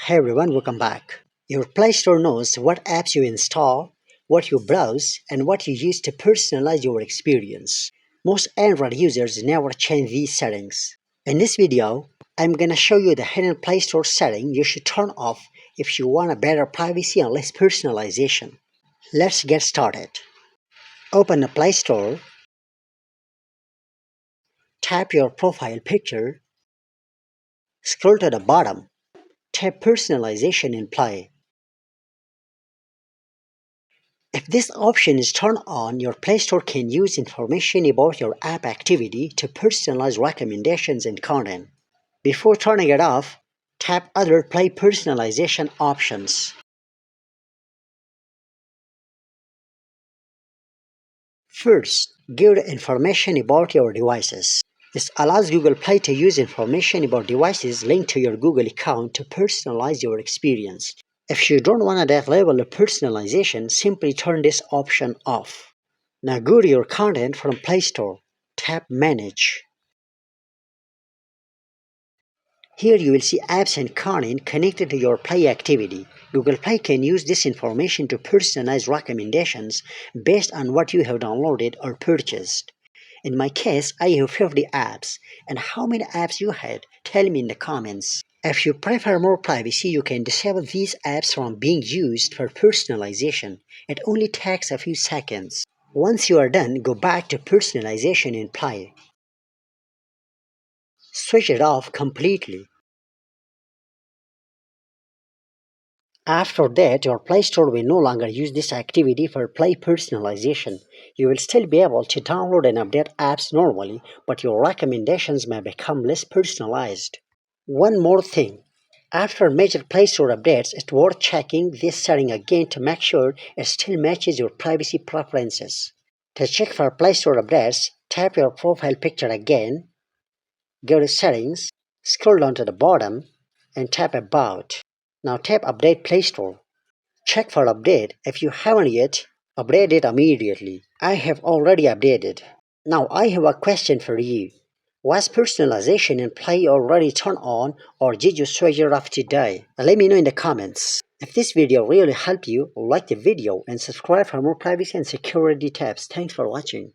Hey everyone, welcome back. Your Play Store knows what apps you install, what you browse, and what you use to personalize your experience. Most Android users never change these settings. In this video, I'm gonna show you the hidden Play Store setting you should turn off if you want a better privacy and less personalization. Let's get started. Open the Play Store, tap your profile picture, scroll to the bottom, tap Personalization in Play. If this option is turned on, your Play Store can use information about your app activity to personalize recommendations and content. Before turning it off, tap Other Play Personalization options. First, give the information about your devices. This allows Google Play to use information about devices linked to your Google account to personalize your experience. If you don't want that level of personalization, simply turn this option off. Now go to your content from Play Store. Tap Manage. Here you will see apps and content connected to your Play activity. Google Play can use this information to personalize recommendations based on what you have downloaded or purchased. In my case, I have 50 apps. And how many apps you had? Tell me in the comments. If you prefer more privacy, you can disable these apps from being used for personalization. It only takes a few seconds. Once you are done, go back to Personalization in Play. Switch it off completely. After that, your Play Store will no longer use this activity for Play personalization. You will still be able to download and update apps normally, but your recommendations may become less personalized. One more thing. After major Play Store updates, it's worth checking this setting again to make sure it still matches your privacy preferences. To check for Play Store updates, tap your profile picture again, go to Settings, scroll down to the bottom, and tap About. Now tap Update Play Store. Check for update. If you haven't yet, update it immediately. I have already updated. Now I have a question for you. Was personalization in Play already turned on, or did you switch it off today? Let me know in the comments. If this video really helped you, like the video and subscribe for more privacy and security tips. Thanks for watching.